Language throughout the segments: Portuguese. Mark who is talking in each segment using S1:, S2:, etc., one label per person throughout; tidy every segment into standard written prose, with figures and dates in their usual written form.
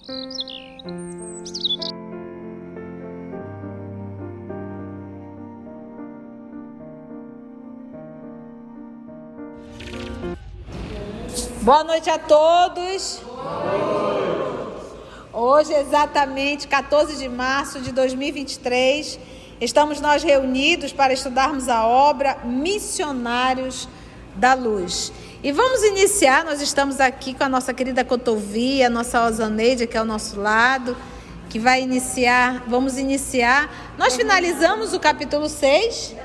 S1: Boa noite a todos. Hoje, exatamente 14 de março de 2023, estamos nós reunidos para estudarmos a obra Missionários da Luz. E vamos iniciar, nós estamos aqui com a nossa querida Cotovia, a nossa Osaneide, que é ao nosso lado, que vai iniciar, vamos iniciar. Nós finalizamos o capítulo 6?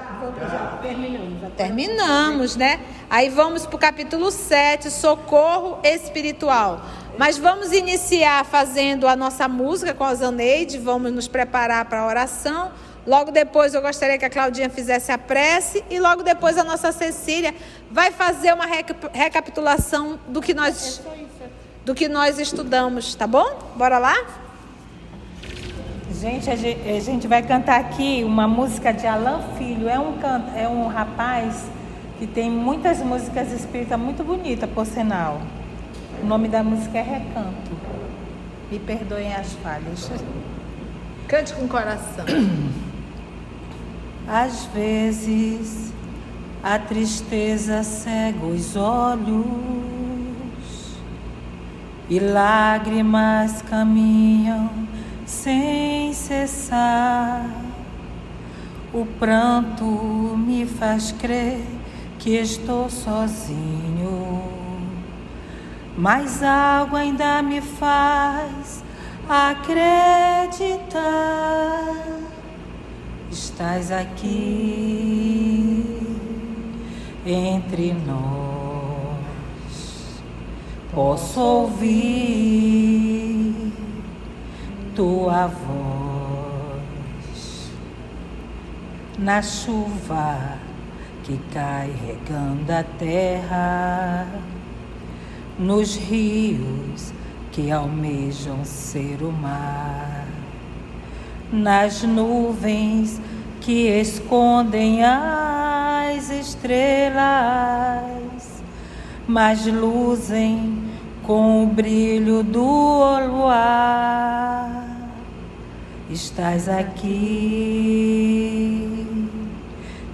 S1: Terminamos, né? Aí vamos para o capítulo 7, Socorro Espiritual. Mas vamos iniciar fazendo a nossa música com a Osaneide, vamos nos preparar para a oração. Logo depois eu gostaria que a Claudinha fizesse a prece e logo depois a nossa Cecília vai fazer uma recapitulação do que nós estudamos, tá bom? Bora lá?
S2: Gente, a gente vai cantar aqui uma música de Alan Filho. É um rapaz que tem muitas músicas espíritas muito bonitas, por sinal. O nome da música é Recanto. Me perdoem as falhas.
S1: Cante com o coração.
S2: Às vezes a tristeza cega os olhos e lágrimas caminham sem cessar. O pranto me faz crer que estou sozinho, mas algo ainda me faz acreditar. Estás aqui entre nós, posso ouvir tua voz na chuva que cai regando a terra, nos rios que almejam ser o mar, nas nuvens que escondem as estrelas, mas luzem com o brilho do luar. Estás aqui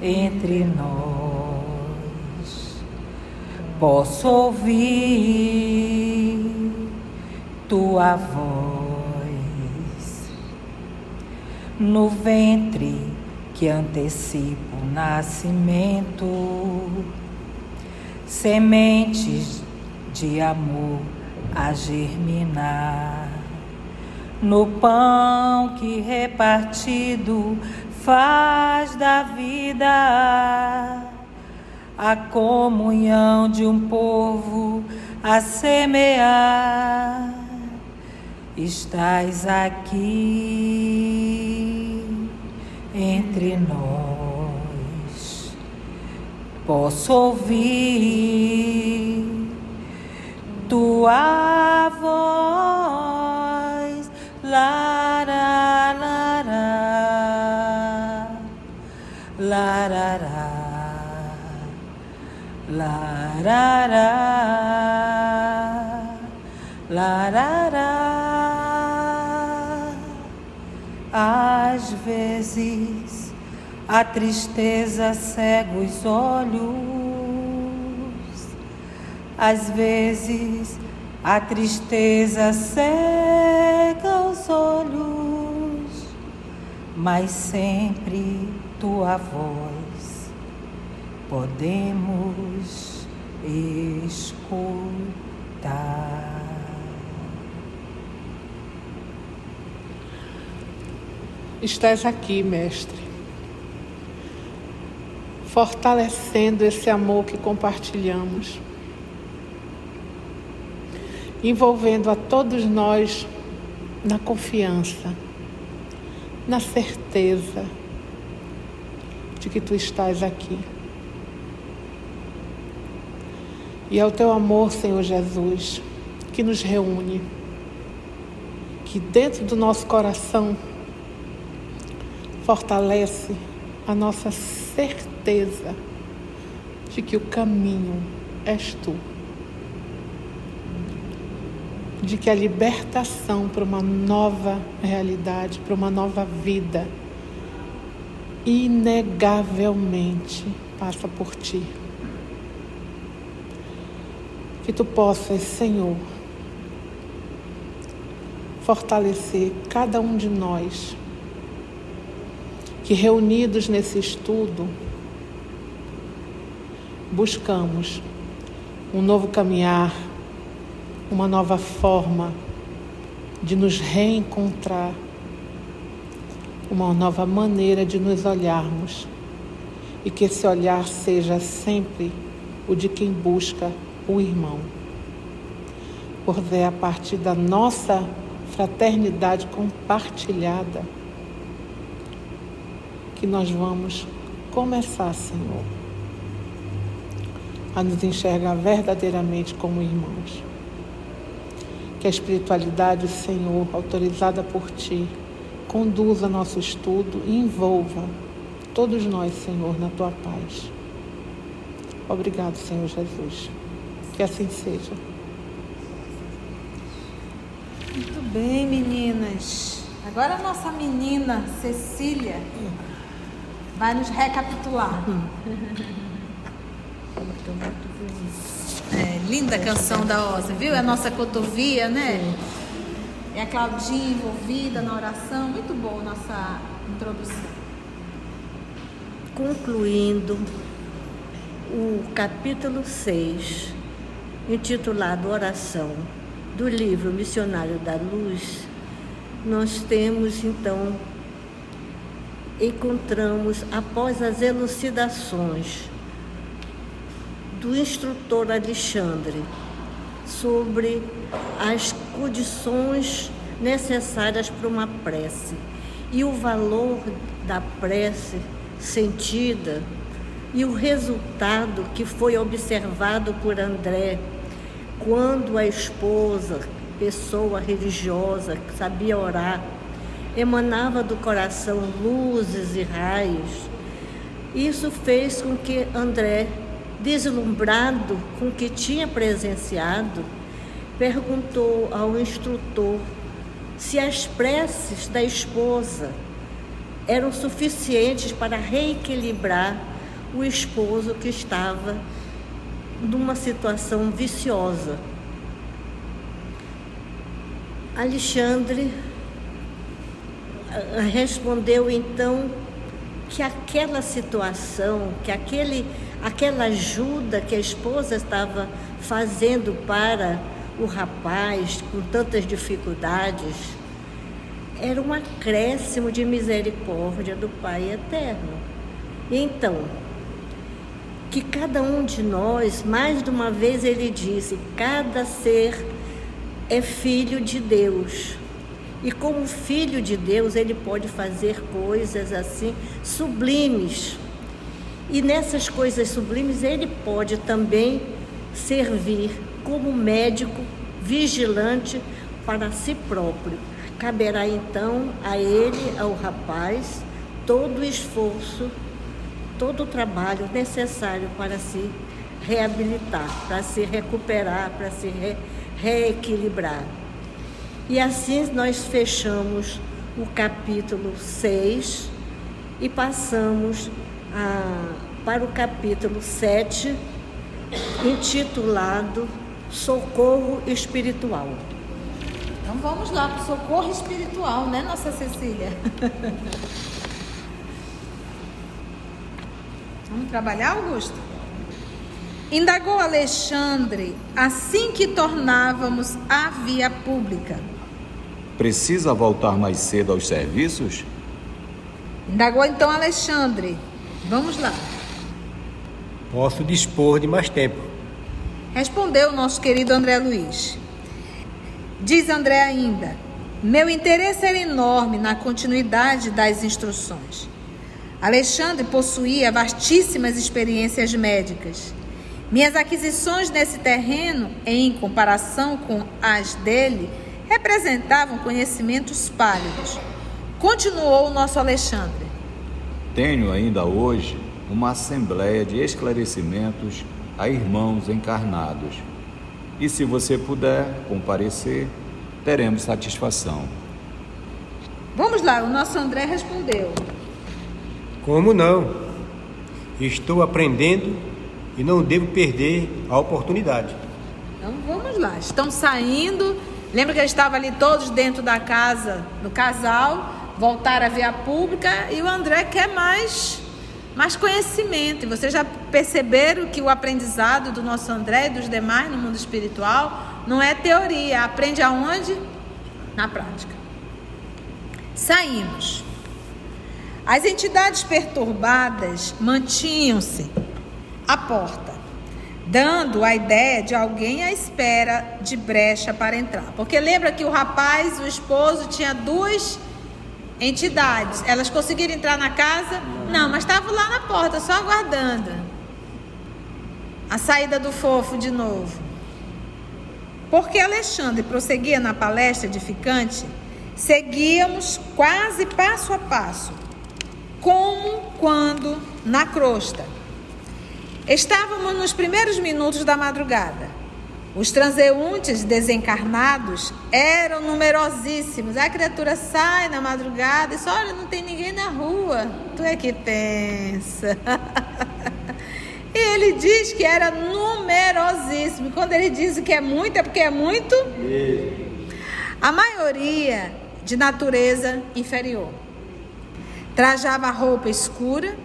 S2: entre nós, posso ouvir tua voz no ventre que antecipa o nascimento, sementes de amor a germinar, no pão que repartido faz da vida a comunhão de um povo a semear. Estás aqui entre nós, posso ouvir tua voz, lará, lará, larará, larará, larará. Às vezes a tristeza cega os olhos, às vezes a tristeza cega os olhos, mas sempre tua voz podemos escutar.
S3: Estás aqui, Mestre, fortalecendo esse amor que compartilhamos, envolvendo a todos nós na confiança, na certeza de que Tu estás aqui. E é o Teu amor, Senhor Jesus, que nos reúne, que dentro do nosso coração fortalece a nossa certeza de que o caminho és Tu. de que a libertação para uma nova realidade, para uma nova vida, inegavelmente passa por Ti. Que Tu possas, Senhor, fortalecer cada um de nós, que reunidos nesse estudo, buscamos um novo caminhar, uma nova forma de nos reencontrar, uma nova maneira de nos olharmos, e que esse olhar seja sempre o de quem busca o irmão. Porque é a partir da nossa fraternidade compartilhada que nós vamos começar, Senhor, a nos enxergar verdadeiramente como irmãos. Que a espiritualidade, Senhor, autorizada por Ti, conduza nosso estudo e envolva todos nós, Senhor, na Tua paz. Obrigado, Senhor Jesus. Que assim seja.
S1: Muito bem, meninas. Agora a nossa menina Cecília vai nos recapitular. Linda canção da Osa, viu? É a nossa cotovia, né? Sim. E a Claudinha envolvida na oração. Muito boa a nossa introdução.
S4: Concluindo o capítulo 6, intitulado Oração, do livro Missionário da Luz, nós temos, então, encontramos, após as elucidações do instrutor Alexandre sobre as condições necessárias para uma prece e o valor da prece sentida e o resultado que foi observado por André quando a esposa, pessoa religiosa que sabia orar, emanava do coração luzes e raios. Isso fez com que André, deslumbrado com o que tinha presenciado, perguntou ao instrutor se as preces da esposa eram suficientes para reequilibrar o esposo que estava numa situação viciosa. Alexandre respondeu então que aquela situação, que aquela ajuda que a esposa estava fazendo para o rapaz com tantas dificuldades era um acréscimo de misericórdia do Pai Eterno. Então, que cada um de nós, mais de uma vez ele disse, cada ser é filho de Deus. E como filho de Deus, ele pode fazer coisas assim sublimes. E nessas coisas sublimes, ele pode também servir como médico vigilante para si próprio. Caberá então a ele, ao rapaz, todo o esforço, todo o trabalho necessário para se reabilitar, para se recuperar, para se reequilibrar. E assim nós fechamos o capítulo 6 e passamos para o capítulo 7, intitulado Socorro Espiritual.
S1: Então vamos lá para o socorro espiritual, né, nossa Cecília? Vamos trabalhar, Augusto? Indagou Alexandre assim que tornávamos à via pública.
S5: Precisa voltar mais cedo aos serviços?
S1: Indagou então Alexandre. Vamos lá.
S6: Posso dispor de mais tempo.
S1: Respondeu o nosso querido André Luiz. Diz André ainda: meu interesse era enorme na continuidade das instruções. Alexandre possuía vastíssimas experiências médicas. Minhas aquisições nesse terreno, em comparação com as dele, representavam conhecimentos pálidos. Continuou o nosso Alexandre.
S5: Tenho ainda hoje uma assembleia de esclarecimentos a irmãos encarnados. E se você puder comparecer, teremos satisfação.
S1: Vamos lá, o nosso André respondeu.
S6: Como não? Estou aprendendo e não devo perder a oportunidade.
S1: Então vamos lá, estão saindo. Lembra que eles estavam ali todos dentro da casa do casal, voltaram à via pública e o André quer mais conhecimento. E vocês já perceberam que o aprendizado do nosso André e dos demais no mundo espiritual não é teoria, aprende aonde? Na prática. Saímos. As entidades perturbadas mantinham-se à porta, dando a ideia de alguém à espera de brecha para entrar. Porque lembra que o rapaz, o esposo, tinha duas entidades. Elas conseguiram entrar na casa? Não, mas estavam lá na porta, só aguardando a saída do fofo de novo. Porque Alexandre prosseguia na palestra edificante, seguíamos quase passo a passo, como quando na crosta. Estávamos nos primeiros minutos da madrugada. Os transeuntes desencarnados eram numerosíssimos. A criatura sai na madrugada e diz: olha, não tem ninguém na rua. Tu é que pensa. E ele diz que era numerosíssimo. Quando ele diz que é muito, é porque é muito. A maioria de natureza inferior. Trajava roupa escura,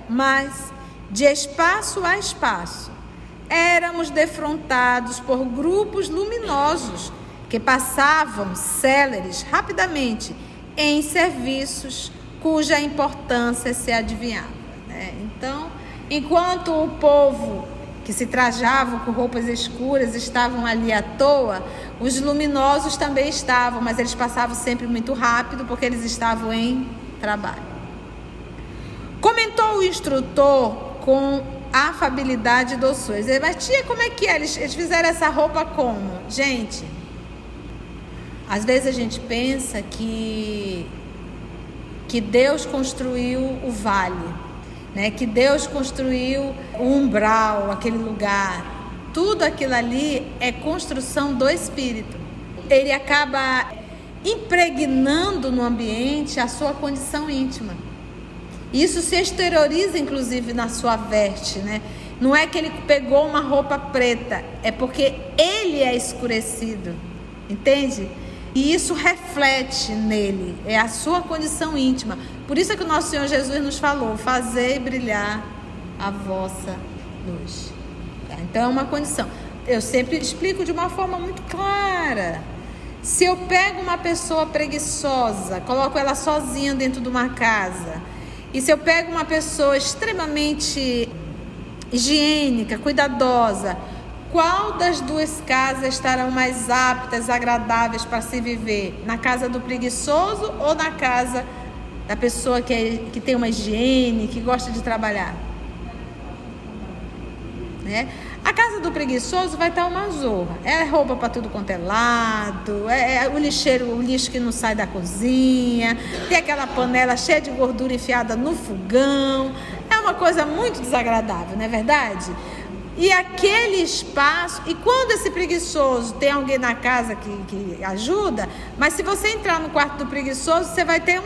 S1: mas de espaço a espaço éramos defrontados por grupos luminosos que passavam céleres rapidamente em serviços cuja importância se adivinhava, né? Então, enquanto o povo que se trajava com roupas escuras estavam ali à toa, os luminosos também estavam, mas eles passavam sempre muito rápido porque eles estavam em trabalho. Comentou o instrutor com afabilidade e doçura. Mas tia, como é que é? Eles fizeram essa roupa como? Gente, às vezes a gente pensa que Deus construiu o vale, né? Que Deus construiu o umbral, aquele lugar. Tudo aquilo ali é construção do espírito. Ele acaba impregnando no ambiente a sua condição íntima. Isso se exterioriza, inclusive, na sua veste, né? Não é que ele pegou uma roupa preta, é porque ele é escurecido, entende? E isso reflete nele, é a sua condição íntima. Por isso é que o nosso Senhor Jesus nos falou: fazei brilhar a vossa luz. Então é uma condição. Eu sempre explico de uma forma muito clara. Se eu pego uma pessoa preguiçosa, coloco ela sozinha dentro de uma casa, e se eu pego uma pessoa extremamente higiênica, cuidadosa, qual das duas casas estarão mais aptas, agradáveis para se viver? Na casa do preguiçoso ou na casa da pessoa que tem uma higiene, que gosta de trabalhar? Né? A casa do preguiçoso vai estar uma zorra. É roupa para tudo quanto é lado, é o lixo que não sai da cozinha, tem aquela panela cheia de gordura enfiada no fogão. É uma coisa muito desagradável, não é verdade? E aquele espaço, e quando esse preguiçoso tem alguém na casa que ajuda, mas se você entrar no quarto do preguiçoso, você vai ter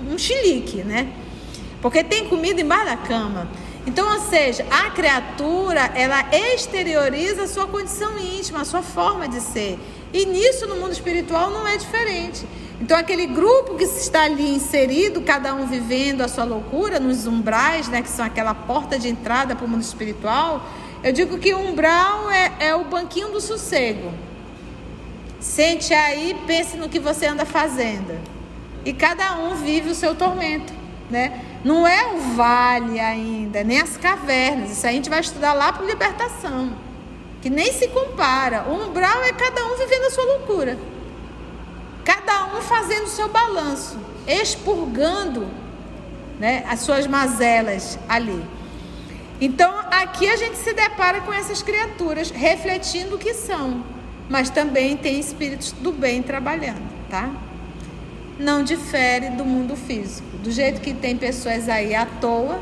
S1: um chilique, né? Porque tem comida embaixo da cama. Então, ou seja, a criatura, ela exterioriza a sua condição íntima, a sua forma de ser. E nisso, no mundo espiritual, não é diferente. Então, aquele grupo que está ali inserido, cada um vivendo a sua loucura, nos umbrais, né, que são aquela porta de entrada para o mundo espiritual, eu digo que o umbral é o banquinho do sossego. Sente aí, pense no que você anda fazendo. E cada um vive o seu tormento, né? Não é o vale ainda, nem as cavernas. Isso aí a gente vai estudar lá para libertação, que nem se compara. O umbral é cada um vivendo a sua loucura, cada um fazendo o seu balanço, expurgando, né, as suas mazelas ali. Então aqui a gente se depara com essas criaturas refletindo o que são, mas também tem espíritos do bem trabalhando, tá? Não difere do mundo físico. Do jeito que tem pessoas aí à toa,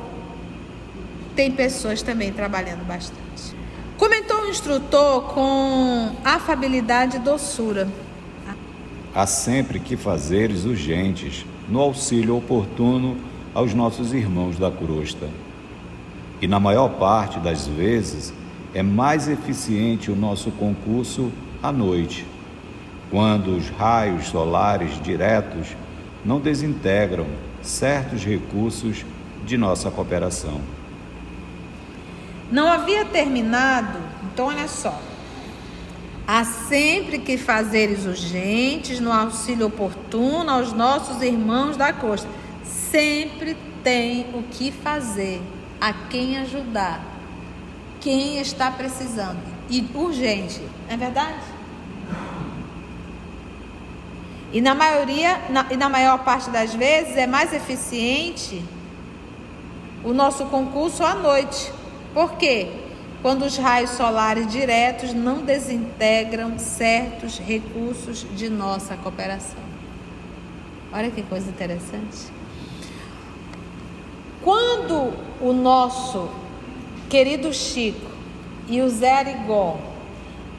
S1: tem pessoas também trabalhando bastante. Comentou o instrutor com afabilidade e doçura.
S5: Há sempre que fazeres urgentes, no auxílio oportuno aos nossos irmãos da crosta. E na maior parte das vezes é mais eficiente o nosso concurso à noite, quando os raios solares diretos não desintegram certos recursos de nossa cooperação.
S1: Não havia terminado, então olha só. Há sempre que fazeres urgentes no auxílio oportuno aos nossos irmãos da costa. Sempre tem o que fazer, a quem ajudar, quem está precisando. E urgente, não é verdade? E na maior parte das vezes é mais eficiente o nosso concurso à noite. Por quê? Quando os raios solares diretos não desintegram certos recursos de nossa cooperação. Olha que coisa interessante. Quando o nosso querido Chico e o Zé Arigó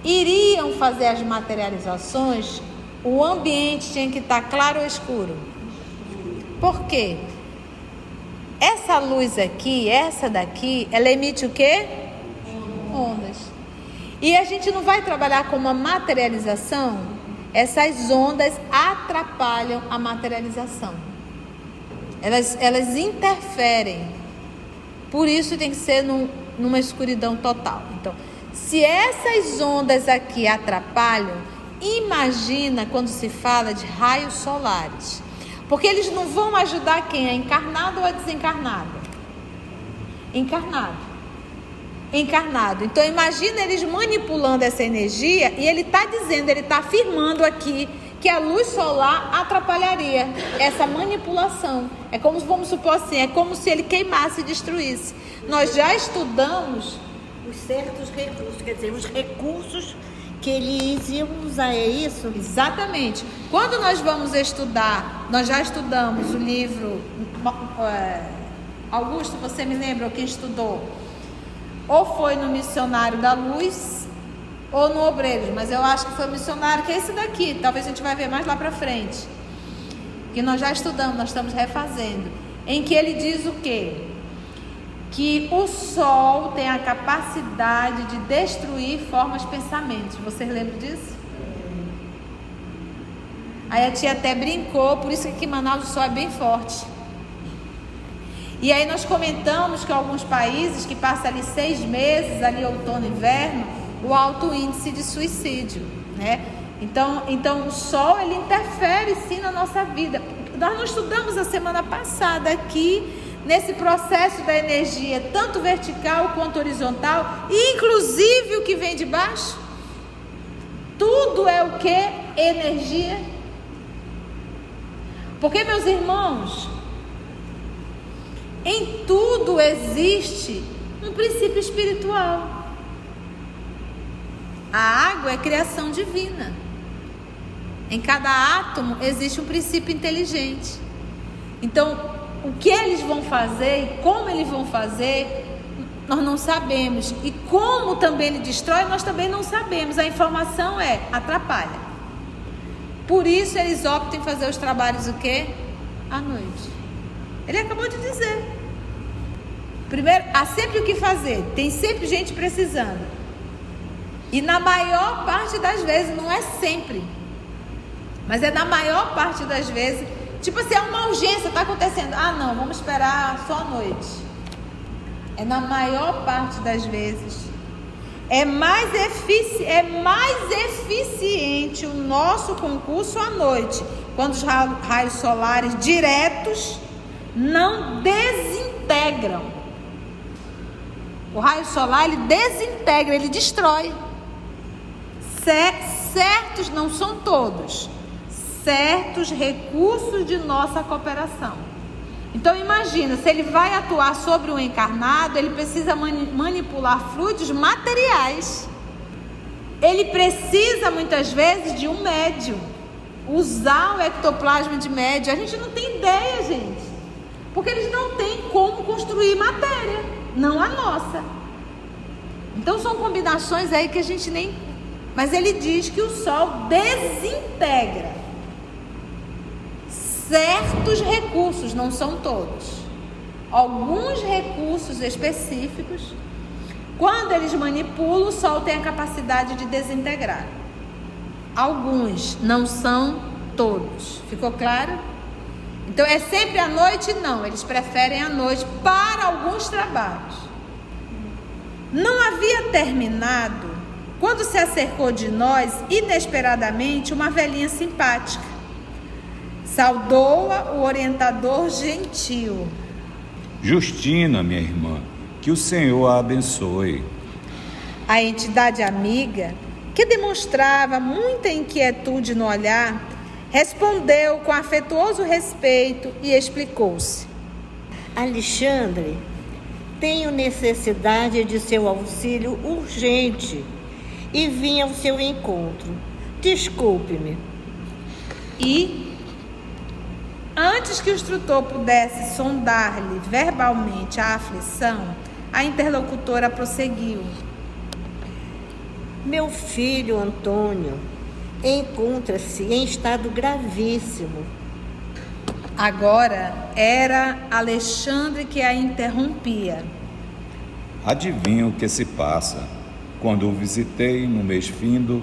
S1: iriam fazer as materializações, o ambiente tinha que estar claro ou escuro. Por quê? Essa luz aqui, essa daqui, ela emite o quê? Ondas. E a gente não vai trabalhar com uma materialização? Essas ondas atrapalham a materialização. Elas interferem. Por isso tem que ser numa escuridão total. Então, se essas ondas aqui atrapalham, imagina quando se fala de raios solares. Porque eles não vão ajudar quem? É encarnado ou é desencarnado? Encarnado. Então imagina eles manipulando essa energia e ele está dizendo, ele está afirmando aqui que a luz solar atrapalharia essa manipulação. É como, vamos supor assim, é como se ele queimasse e destruísse. Nós já estudamos
S4: os certos recursos, quer dizer, os recursos que eles iam usar, é isso?
S1: Exatamente. Quando nós vamos estudar, nós já estudamos o livro, Augusto, você me lembra quem estudou? Ou foi no Missionário da Luz, ou no Obreiros, mas eu acho que foi o Missionário, que é esse daqui, talvez a gente vai ver mais lá para frente, que nós já estudamos, nós estamos refazendo, em que ele diz o quê? Que o Sol tem a capacidade de destruir formas de pensamentos. Vocês lembram disso? Aí a tia até brincou, por isso que aqui em Manaus o Sol é bem forte. E aí nós comentamos que alguns países que passam ali 6 meses, ali outono e inverno, o alto índice de suicídio, né? Então o Sol, ele interfere sim na nossa vida. Nós não estudamos a semana passada aqui, nesse processo da energia, tanto vertical quanto horizontal, inclusive o que vem de baixo. Tudo é o que? Energia. Porque, meus irmãos, em tudo existe um princípio espiritual. A água é criação divina. Em cada átomo existe um princípio inteligente. Então, o que eles vão fazer e como eles vão fazer, nós não sabemos. E como também ele destrói, nós também não sabemos. A informação atrapalha. Por isso eles optam em fazer os trabalhos o quê? À noite. Ele acabou de dizer. Primeiro, há sempre o que fazer. Tem sempre gente precisando. E na maior parte das vezes, não é sempre, mas é na maior parte das vezes. Tipo assim, é uma urgência, está acontecendo. Ah, não, vamos esperar só à noite. É na maior parte das vezes. É mais eficiente o nosso concurso à noite, quando os raios solares diretos não desintegram. O raio solar, ele desintegra, ele destrói. Certos, não são todos, certos recursos de nossa cooperação. Então imagina, se ele vai atuar sobre um encarnado, ele precisa manipular fluidos materiais. Ele precisa muitas vezes de um médium, usar o ectoplasma de médium. A gente não tem ideia, gente, porque eles não têm como construir matéria, não a nossa. Então são combinações aí que a gente nem... Mas ele diz que o sol desintegra certos recursos, não são todos. Alguns recursos específicos, quando eles manipulam, o sol tem a capacidade de desintegrar. Alguns, não são todos. Ficou claro? Então é sempre à noite? Não, eles preferem à noite para alguns trabalhos. Não havia terminado quando se acercou de nós, inesperadamente, uma velhinha simpática. Saudou-a o orientador gentil.
S5: Justina, minha irmã, que o Senhor a abençoe.
S1: A entidade amiga, que demonstrava muita inquietude no olhar, respondeu com afetuoso respeito e explicou-se.
S4: Alexandre, tenho necessidade de seu auxílio urgente e vim ao seu encontro. Desculpe-me.
S1: E, antes que o instrutor pudesse sondar-lhe verbalmente a aflição, a interlocutora prosseguiu.
S4: Meu filho Antônio encontra-se em estado gravíssimo.
S1: Agora era Alexandre que a interrompia.
S5: Adivinho o que se passa. Quando o visitei no mês findo,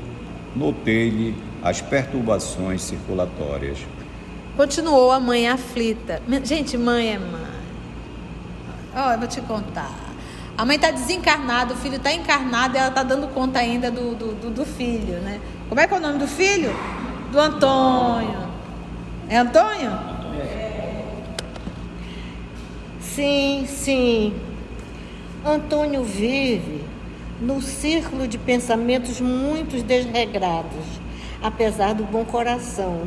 S5: notei-lhe as perturbações circulatórias.
S1: Continuou a mãe aflita. Gente, mãe é mãe. Ó, eu vou te contar. A mãe está desencarnada, o filho está encarnado e ela está dando conta ainda do filho, né? Como é que é o nome do filho? Do Antônio. É Antônio?
S4: Sim. Antônio vive no círculo de pensamentos muito desregrados, apesar do bom coração.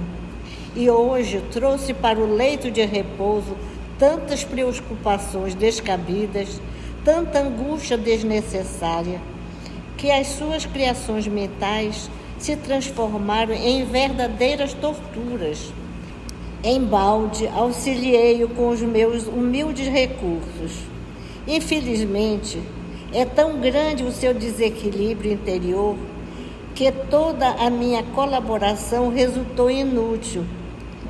S4: E hoje trouxe para o leito de repouso tantas preocupações descabidas, tanta angústia desnecessária, que as suas criações mentais se transformaram em verdadeiras torturas. Embalde, auxiliei-o com os meus humildes recursos. Infelizmente, é tão grande o seu desequilíbrio interior que toda a minha colaboração resultou inútil,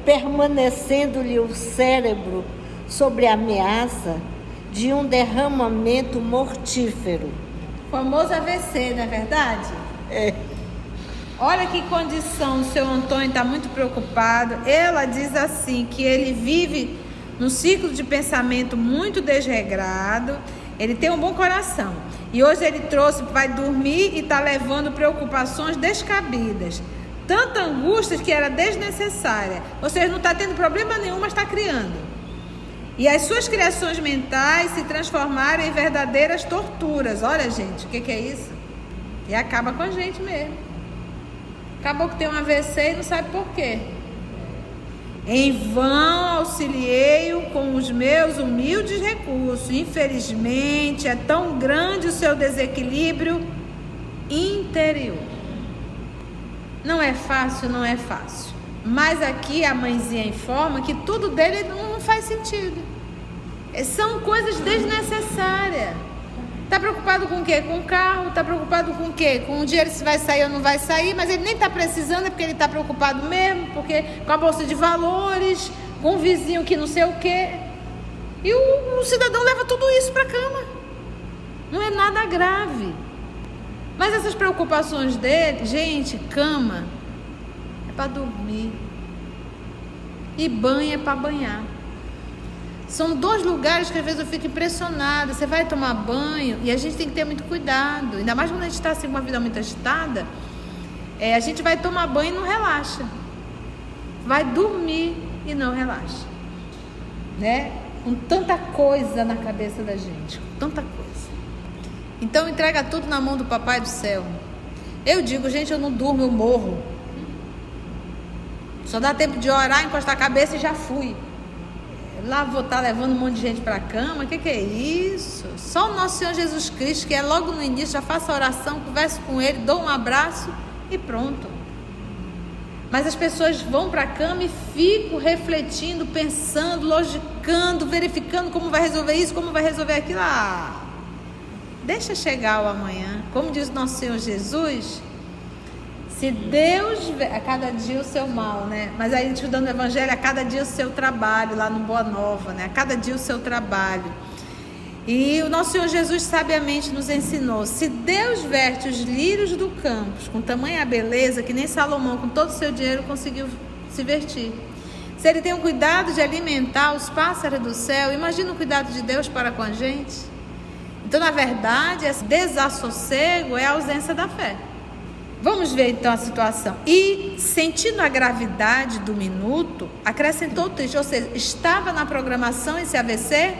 S4: permanecendo-lhe o cérebro sob a ameaça de um derramamento mortífero.
S1: Famoso AVC, não é verdade?
S4: É.
S1: Olha que condição, o seu Antônio está muito preocupado. Ela diz assim, que ele vive num ciclo de pensamento muito desregrado, ele tem um bom coração. E hoje ele trouxe, vai dormir e está levando preocupações descabidas. Tanta angústia que era desnecessária. Ou seja, não está tendo problema nenhum, mas está criando. E as suas criações mentais se transformaram em verdadeiras torturas. Olha, gente, o que é isso? E acaba com a gente mesmo. Acabou que tem um AVC e não sabe por quê. Em vão auxiliei-o com os meus humildes recursos. Infelizmente, é tão grande o seu desequilíbrio interior. Não é fácil, não é fácil. Mas aqui a mãezinha informa que tudo dele não faz sentido. São coisas desnecessárias. Está preocupado com o quê? Com o carro? Está preocupado com o quê? Com o dinheiro, se vai sair ou não vai sair, mas ele nem está precisando, é porque ele está preocupado mesmo, porque com a bolsa de valores, com o vizinho que não sei o quê. E o cidadão leva tudo isso para a cama. Não é nada grave. Mas essas preocupações dele, gente, cama é para dormir. E banho é para banhar. São dois lugares que às vezes eu fico impressionada. Você vai tomar banho e a gente tem que ter muito cuidado. Ainda mais quando a gente está assim com uma vida muito agitada. A gente vai tomar banho e não relaxa. Vai dormir e não relaxa. Né? Com tanta coisa na cabeça da gente. Com tanta coisa. Então entrega tudo na mão do Papai do Céu. Eu digo, gente, eu não durmo, eu morro. Só dá tempo de orar, encostar a cabeça e já fui. Lá vou estar levando um monte de gente para a cama. O que é isso? Só o nosso Senhor Jesus Cristo, que é logo no início, já faço a oração, converso com Ele, dou um abraço e pronto. Mas as pessoas vão para a cama e ficam refletindo, pensando, logicando, verificando como vai resolver isso, como vai resolver aquilo. Deixa chegar o amanhã. Como diz nosso Senhor Jesus, se Deus a cada dia o seu mal, né? Mas aí estudando o Evangelho, a cada dia o seu trabalho, lá no Boa Nova, né? A cada dia o seu trabalho. E o nosso Senhor Jesus sabiamente nos ensinou: se Deus verte os lírios do campo com tamanha beleza que nem Salomão com todo o seu dinheiro conseguiu se vestir, se Ele tem o cuidado de alimentar os pássaros do céu, imagina o cuidado de Deus para com a gente. Então, na verdade, esse desassossego é a ausência da fé. Vamos ver então a situação. E, sentindo a gravidade do minuto, acrescentou o triste. Ou seja, estava na programação esse AVC?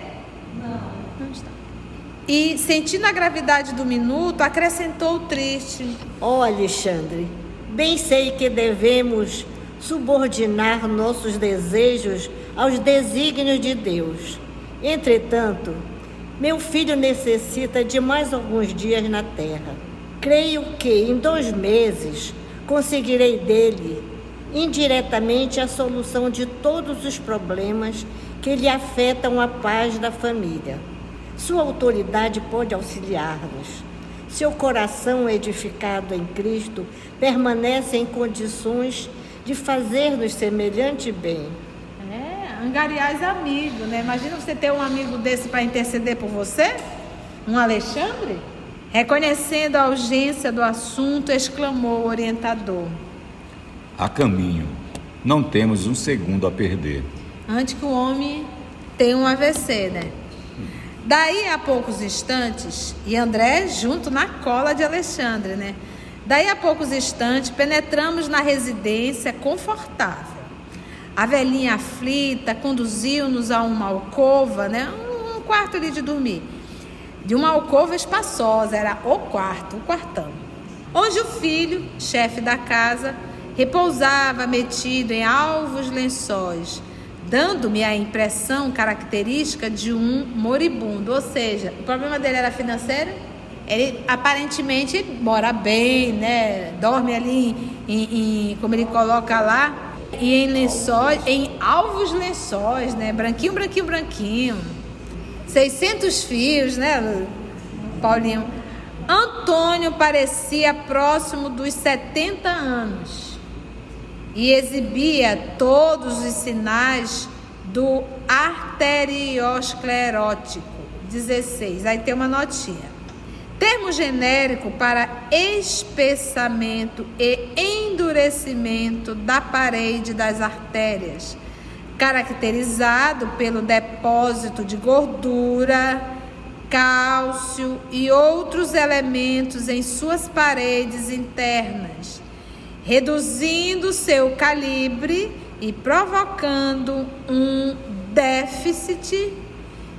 S1: Não está. E, sentindo a gravidade do minuto, acrescentou o triste.
S4: Alexandre, bem sei que devemos subordinar nossos desejos aos desígnios de Deus. Entretanto, meu filho necessita de mais alguns dias na terra. Creio que em 2 meses conseguirei dele, indiretamente, a solução de todos os problemas que lhe afetam a paz da família. Sua autoridade pode auxiliar-nos. Seu coração edificado em Cristo permanece em condições de fazer-nos semelhante bem.
S1: Angariais amigo, né? Imagina você ter um amigo desse para interceder por você, um Alexandre. Reconhecendo a urgência do assunto, exclamou o orientador:
S5: a caminho, não temos um segundo a perder.
S1: Antes que o homem tenha um AVC, né? Daí a poucos instantes, e André junto na cola de Alexandre, né? Daí a poucos instantes, penetramos na residência confortável. A velhinha aflita conduziu-nos a uma alcova, né? Um quarto ali de dormir. De uma alcova espaçosa, era o quartão. Onde o filho, chefe da casa, repousava metido em alvos lençóis, dando-me a impressão característica de um moribundo. Ou seja, o problema dele era financeiro. Ele aparentemente mora bem, né? Dorme ali como ele coloca lá, e em lençóis, em alvos lençóis, né? Branquinho. 600 fios, né, Paulinho? Antônio parecia próximo dos 70 anos e exibia todos os sinais do arteriosclerótico. 16. Aí tem uma notinha. Termo genérico para espessamento e endurecimento da parede das artérias, caracterizado pelo depósito de gordura, cálcio e outros elementos em suas paredes internas, reduzindo seu calibre e provocando um déficit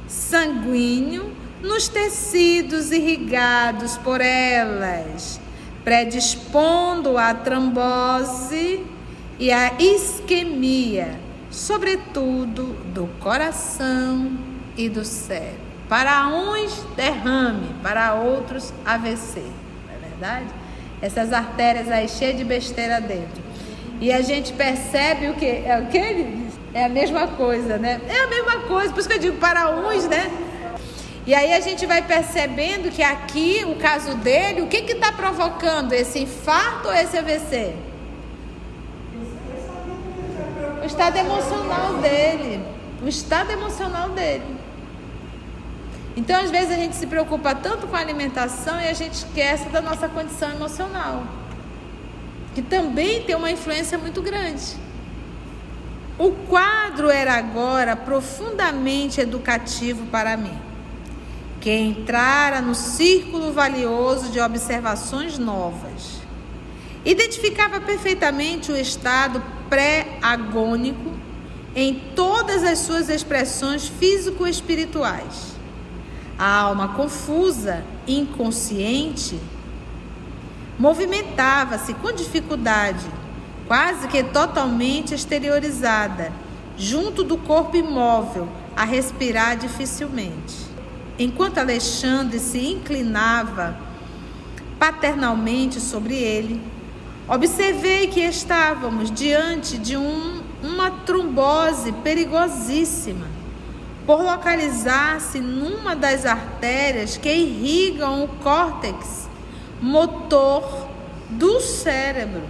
S1: sanguíneo nos tecidos irrigados por elas, predispondo à trombose e à isquemia, sobretudo do coração e do cérebro. Para uns, derrame, para outros, AVC. Não é verdade? Essas artérias aí cheias de besteira dentro. E a gente percebe o quê? É o que ele diz? É a mesma coisa, né? É a mesma coisa, por isso que eu digo para uns, né? E aí a gente vai percebendo que aqui, o caso dele, o que está provocando esse infarto ou esse AVC? O estado emocional dele. O estado emocional dele. Então, às vezes, a gente se preocupa tanto com a alimentação e a gente esquece da nossa condição emocional, que também tem uma influência muito grande. O quadro era agora profundamente educativo para mim, que entrara no círculo valioso de observações novas. Identificava perfeitamente o estado pré-agônico em todas as suas expressões físico-espirituais. A alma confusa, inconsciente, movimentava-se com dificuldade, quase que totalmente exteriorizada, junto do corpo imóvel, a respirar dificilmente. Enquanto Alexandre se inclinava paternalmente sobre ele, observei que estávamos diante de uma trombose perigosíssima, por localizar-se numa das artérias que irrigam o córtex motor do cérebro.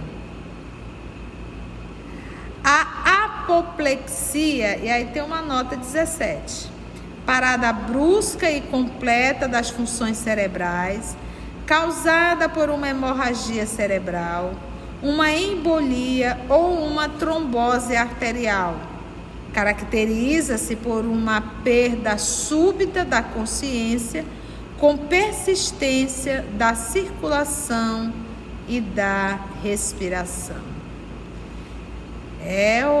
S1: A apoplexia, e aí tem uma nota 17, parada brusca e completa das funções cerebrais, causada por uma hemorragia cerebral, uma embolia ou uma trombose arterial. Caracteriza-se por uma perda súbita da consciência, com persistência da circulação e da respiração.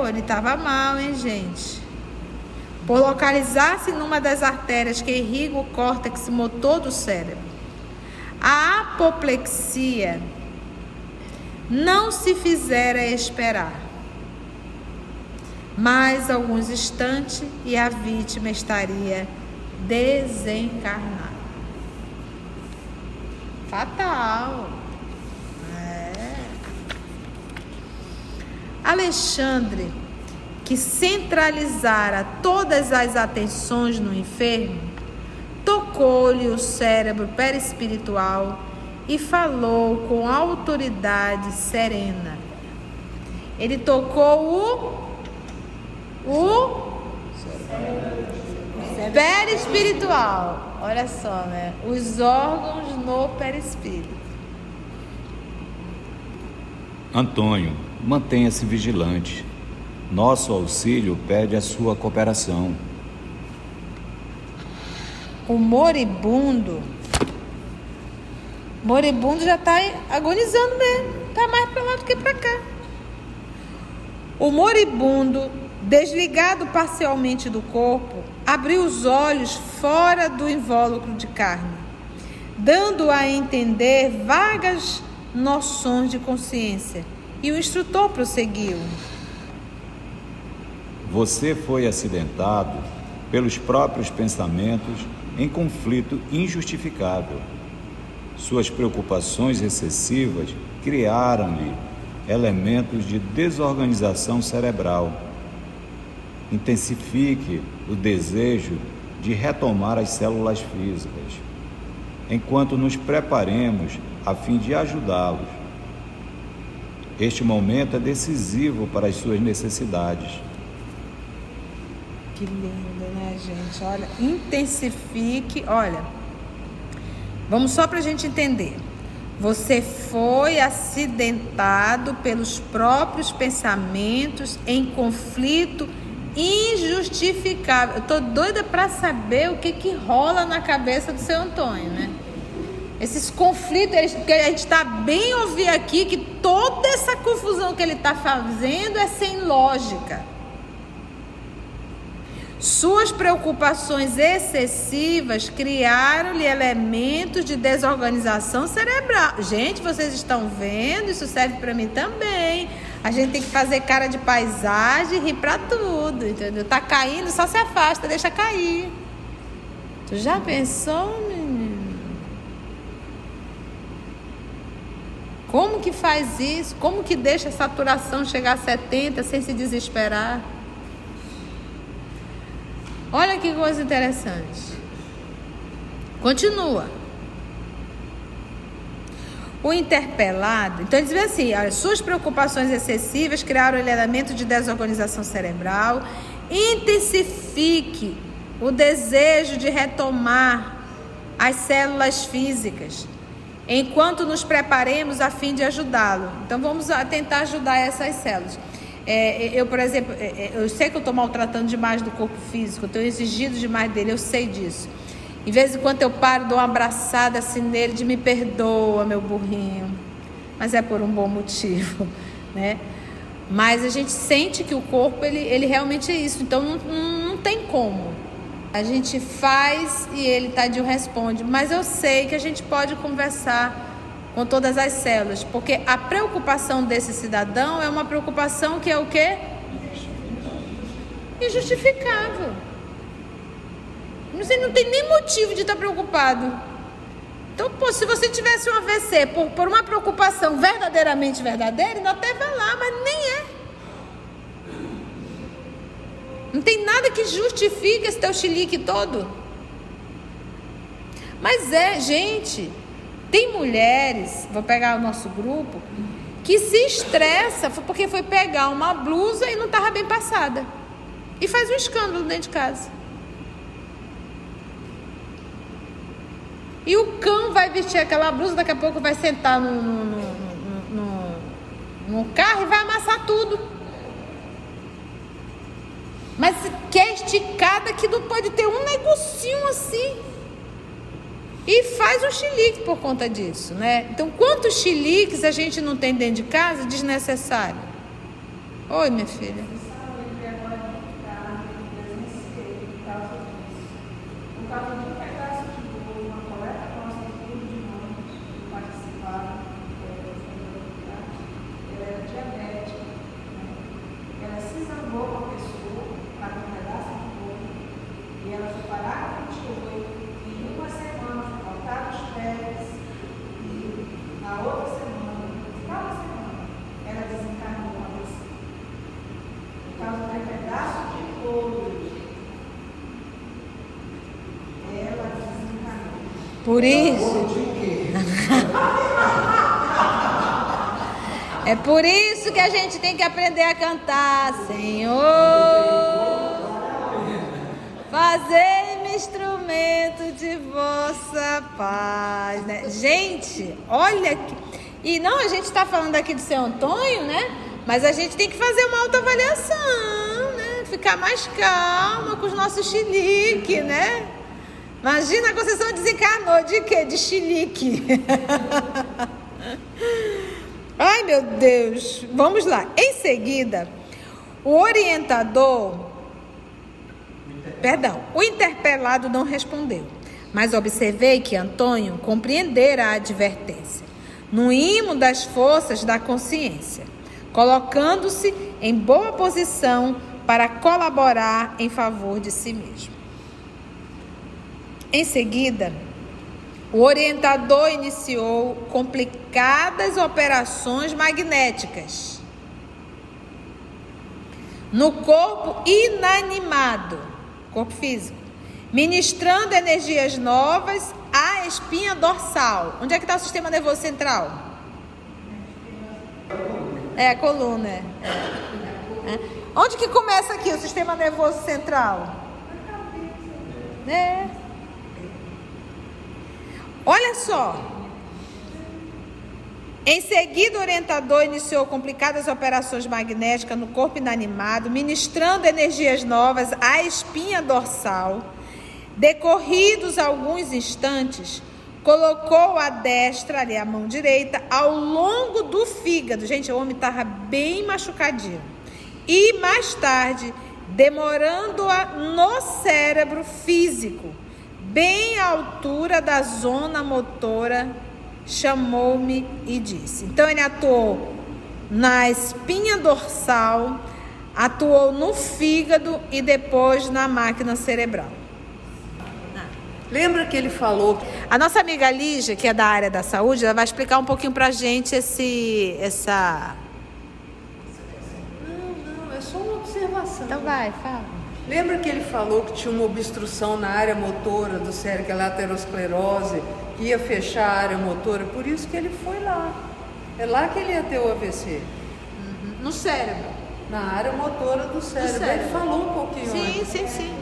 S1: Ele estava mal, hein, gente? Por localizar-se numa das artérias que irrigam o córtex motor do cérebro. A apoplexia não se fizera esperar. Mais alguns instantes e a vítima estaria desencarnada. Fatal. Alexandre, que centralizara todas as atenções no enfermo, tocou-lhe o cérebro perispiritual e falou com autoridade serena. Ele tocou o perispiritual. Olha só, né? Os órgãos no perispírito.
S5: Antônio, mantenha-se vigilante. Nosso auxílio pede a sua cooperação.
S1: O moribundo já está agonizando mesmo. Está mais para lá do que para cá. O moribundo, desligado parcialmente do corpo, abriu os olhos fora do invólucro de carne, dando a entender vagas noções de consciência. E o instrutor prosseguiu.
S5: Você foi acidentado pelos próprios pensamentos em conflito injustificável. Suas preocupações excessivas criaram-lhe elementos de desorganização cerebral. Intensifique o desejo de retomar as células físicas, enquanto nos preparemos a fim de ajudá-los. Este momento é decisivo para as suas necessidades.
S1: Que lindo, né, gente? Olha, intensifique. Olha, vamos só para a gente entender. Você foi acidentado pelos próprios pensamentos em conflito injustificável. Eu tô doida para saber o que rola na cabeça do seu Antônio, né? Esses conflitos, que a gente está bem ouvir aqui que toda essa confusão que ele está fazendo é sem lógica. Suas preocupações excessivas criaram-lhe elementos de desorganização cerebral. Gente, vocês estão vendo? Isso serve para mim também. A gente tem que fazer cara de paisagem e rir para tudo, entendeu? Tá caindo, só se afasta, deixa cair. Tu já pensou, menino? Como que faz isso? Como que deixa a saturação chegar a 70 sem se desesperar? Olha que coisa interessante. Continua. O interpelado, então ele diz assim, as suas preocupações excessivas criaram um elemento de desorganização cerebral. Intensifique o desejo de retomar as células físicas, enquanto nos preparemos a fim de ajudá-lo. Então vamos tentar ajudar essas células. Eu, por exemplo, eu sei que eu estou maltratando demais do corpo físico, eu estou exigindo demais dele, eu sei disso. De vez em quando eu paro, dou uma abraçada assim nele, de me perdoa, meu burrinho. Mas é por um bom motivo, né? Mas a gente sente que o corpo, ele realmente é isso. Então não tem como. A gente faz e ele, tadinho, responde. Mas eu sei que a gente pode conversar com todas as células, porque a preocupação desse cidadão é uma preocupação que é o quê? Injustificável. Você não tem nem motivo de estar preocupado. Então, se você tivesse um AVC por uma preocupação verdadeiramente verdadeira, ainda até vai lá, mas nem é. Não tem nada que justifique esse teu chilique todo. Mas gente, tem mulheres, vou pegar o nosso grupo, que se estressa porque foi pegar uma blusa e não estava bem passada. E faz um escândalo dentro de casa. E o cão vai vestir aquela blusa, daqui a pouco vai sentar no carro e vai amassar tudo. Mas quer esticada que não pode ter um negocinho assim. E faz um chilique por conta disso, né? Então, quantos chiliques a gente não tem dentro de casa desnecessário? Oi, minha filha. Por isso, é por isso que a gente tem que aprender a cantar, Senhor, fazei-me instrumento de vossa paz, né? Gente, olha que... E não, a gente está falando aqui do seu Antônio, né? Mas a gente tem que fazer uma autoavaliação, né? Ficar mais calma com os nossos chilique, né? Imagina, a Conceição desencarnou de quê? De chilique. Ai, meu Deus. Vamos lá. Em seguida, o interpelado não respondeu, mas observei que Antônio compreendera a advertência, no imo das forças da consciência, colocando-se em boa posição para colaborar em favor de si mesmo. Em seguida, o orientador iniciou complicadas operações magnéticas no corpo inanimado, corpo físico, ministrando energias novas à espinha dorsal. Onde é que está o sistema nervoso central? É a coluna. Onde que começa aqui o sistema nervoso central? Olha só. Em seguida, o orientador iniciou complicadas operações magnéticas no corpo inanimado, ministrando energias novas à espinha dorsal. Decorridos alguns instantes, colocou a destra, ali a mão direita, ao longo do fígado. Gente, o homem estava bem machucadinho. E mais tarde, demorando-a no cérebro físico, bem à altura da zona motora, chamou-me e disse. Então, ele atuou na espinha dorsal, atuou no fígado e depois na máquina cerebral.
S7: Lembra que ele falou...
S1: A nossa amiga Lígia, que é da área da saúde, ela vai explicar um pouquinho pra gente essa...
S7: Não, é só uma observação.
S1: Então vai, fala.
S7: Lembra que ele falou que tinha uma obstrução na área motora do cérebro, que é a laterosclerose, que ia fechar a área motora? Por isso que ele foi lá. É lá que ele ia ter o AVC.
S1: No cérebro.
S7: Na área motora do cérebro. Ele falou um pouquinho antes.
S1: Sim.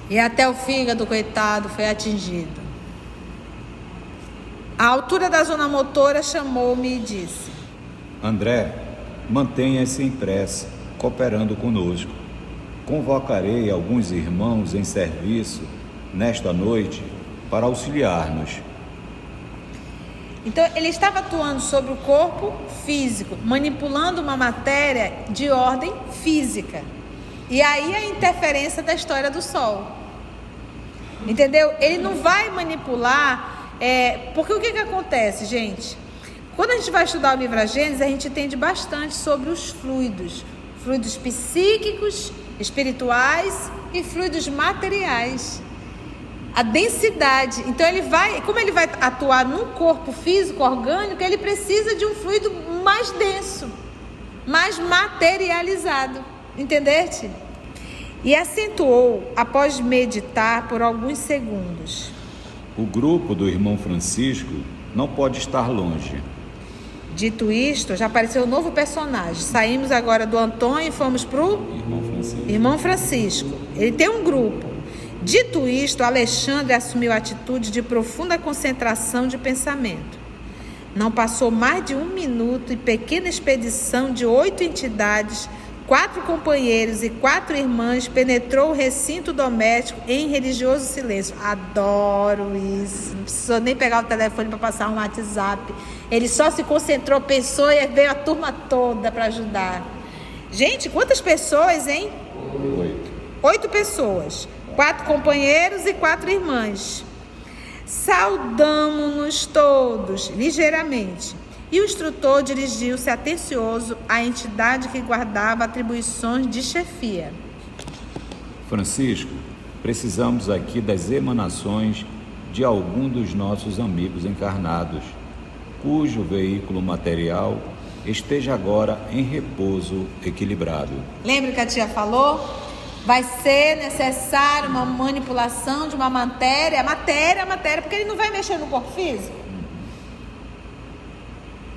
S1: E até o fígado, coitado, foi atingido. A altura da zona motora chamou-me e disse:
S5: André, mantenha-se em prece, cooperando conosco. Convocarei alguns irmãos em serviço nesta noite para auxiliar-nos.
S1: Então, ele estava atuando sobre o corpo físico, manipulando uma matéria de ordem física. E aí a interferência da história do Sol. Entendeu? Ele não vai manipular, porque o que acontece, gente? Quando a gente vai estudar o livro A Gênesis, a gente entende bastante sobre os fluidos psíquicos, espirituais e fluidos materiais. A densidade. Então, como ele vai atuar num corpo físico, orgânico, ele precisa de um fluido mais denso, mais materializado. Entendeste? E acentuou após meditar por alguns segundos.
S5: O grupo do irmão Francisco não pode estar longe.
S1: Dito isto, já apareceu um novo personagem. Saímos agora do Antônio e fomos para o irmão Francisco. Ele tem um grupo. Dito isto, Alexandre assumiu a atitude de profunda concentração de pensamento. Não passou mais de 1 minuto e pequena expedição de 8 entidades, 4 companheiros e 4 irmãs penetrou o recinto doméstico em religioso silêncio. Adoro isso. Não precisou nem pegar o telefone para passar um WhatsApp. Ele só se concentrou, pensou e veio a turma toda para ajudar. Gente, quantas pessoas, hein? 8 pessoas. 4 companheiros e 4 irmãs. Saudamo-nos todos, ligeiramente. E o instrutor dirigiu-se atencioso à entidade que guardava atribuições de chefia.
S5: Francisco, precisamos aqui das emanações de algum dos nossos amigos encarnados, cujo veículo material esteja agora em repouso equilibrado.
S1: Lembra que a tia falou? Vai ser necessário uma manipulação de uma matéria, porque ele não vai mexer no corpo físico.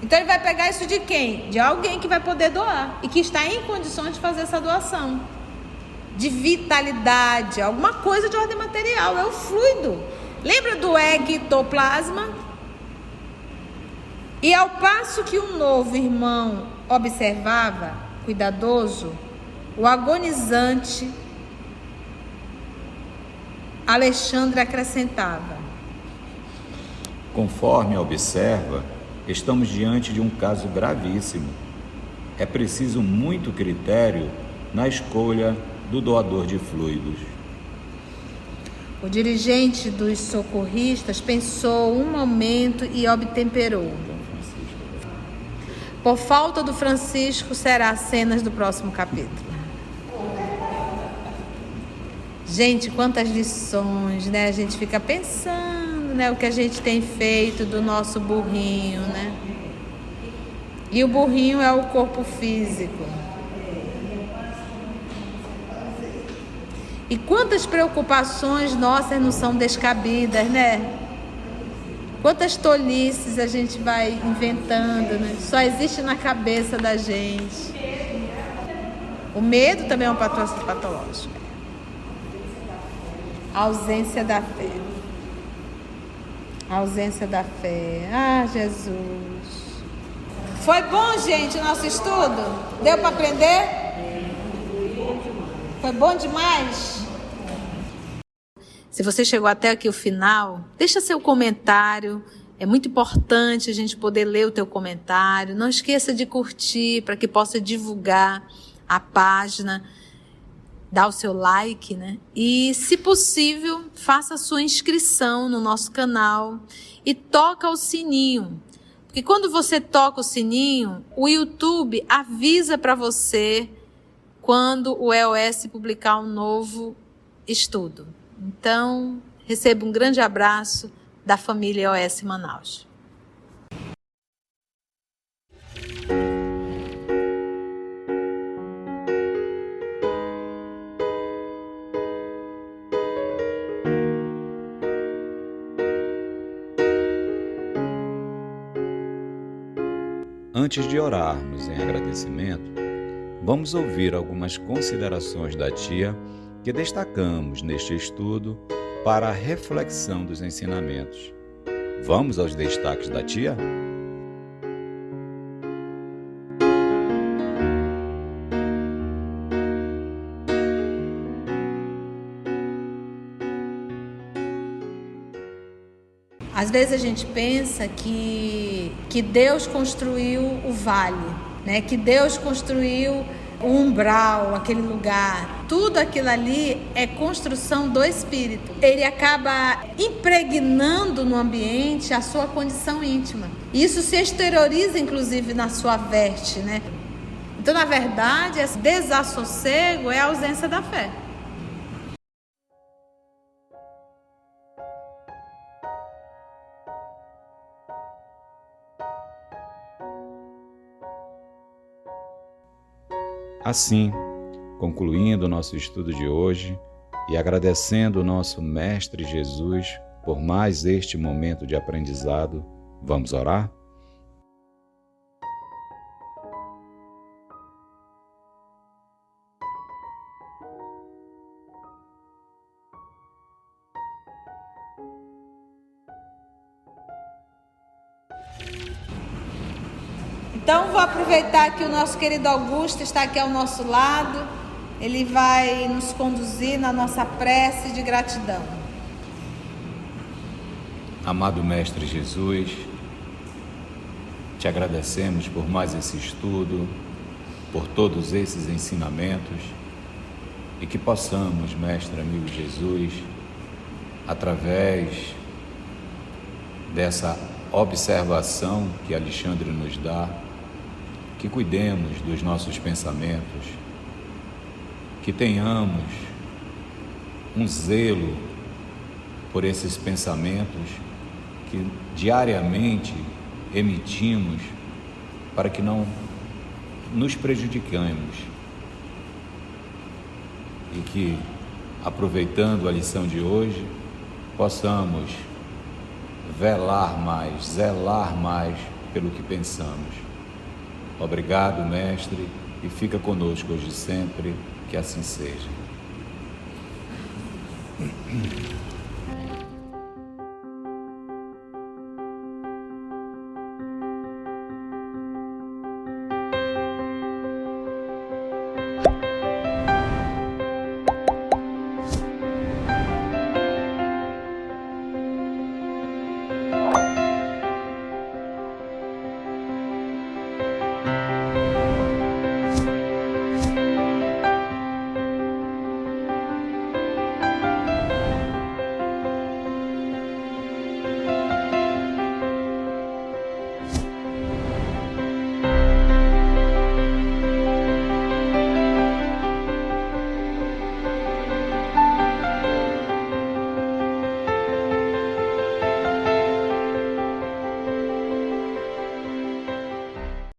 S1: Então ele vai pegar isso de quem? De alguém que vai poder doar e que está em condições de fazer essa doação. De vitalidade, alguma coisa de ordem material, é o fluido. Lembra do ectoplasma? E ao passo que um novo irmão observava, cuidadoso, o agonizante, Alexandre acrescentava:
S5: conforme observa, estamos diante de um caso gravíssimo. É preciso muito critério na escolha do doador de fluidos.
S1: O dirigente dos socorristas pensou um momento e obtemperou. Por falta do Francisco, será cenas do próximo capítulo. Gente, quantas lições, né? A gente fica pensando, né? O que a gente tem feito do nosso burrinho, né? E o burrinho é o corpo físico. E quantas preocupações nossas não são descabidas, né? Quantas tolices a gente vai inventando, né? Só existe na cabeça da gente. O medo também é um processo patológico. A ausência da fé. A ausência da fé. Ah, Jesus. Foi bom, gente, o nosso estudo? Deu para aprender? Foi bom demais? Se você chegou até aqui o final, deixa seu comentário. É muito importante a gente poder ler o teu comentário. Não esqueça de curtir para que possa divulgar a página. Dá o seu like, né? E, se possível, faça a sua inscrição no nosso canal e toca o sininho. Porque quando você toca o sininho, o YouTube avisa para você quando o EOS publicar um novo estudo. Então, receba um grande abraço da família EOS Manaus.
S5: Antes de orarmos em agradecimento, vamos ouvir algumas considerações da tia que destacamos neste estudo para a reflexão dos ensinamentos. Vamos aos destaques da tia?
S1: Às vezes a gente pensa que Deus construiu o vale, né? Que Deus construiu o umbral, aquele lugar. Tudo aquilo ali é construção do Espírito. Ele acaba impregnando no ambiente a sua condição íntima. Isso se exterioriza, inclusive, na sua veste, né? Então, na verdade, esse desassossego é a ausência da fé.
S5: Assim, concluindo o nosso estudo de hoje e agradecendo o nosso Mestre Jesus por mais este momento de aprendizado, vamos orar?
S1: Então, vou aproveitar que o nosso querido Augusto está aqui ao nosso lado. Ele vai nos conduzir na nossa prece de gratidão.
S5: Amado Mestre Jesus, te agradecemos por mais esse estudo, por todos esses ensinamentos e que possamos, Mestre amigo Jesus, através dessa observação que Alexandre nos dá, que cuidemos dos nossos pensamentos, que tenhamos um zelo por esses pensamentos que diariamente emitimos para que não nos prejudiquemos e que, aproveitando a lição de hoje, possamos velar mais, zelar mais pelo que pensamos. Obrigado, Mestre, e fica conosco hoje e sempre, que assim seja.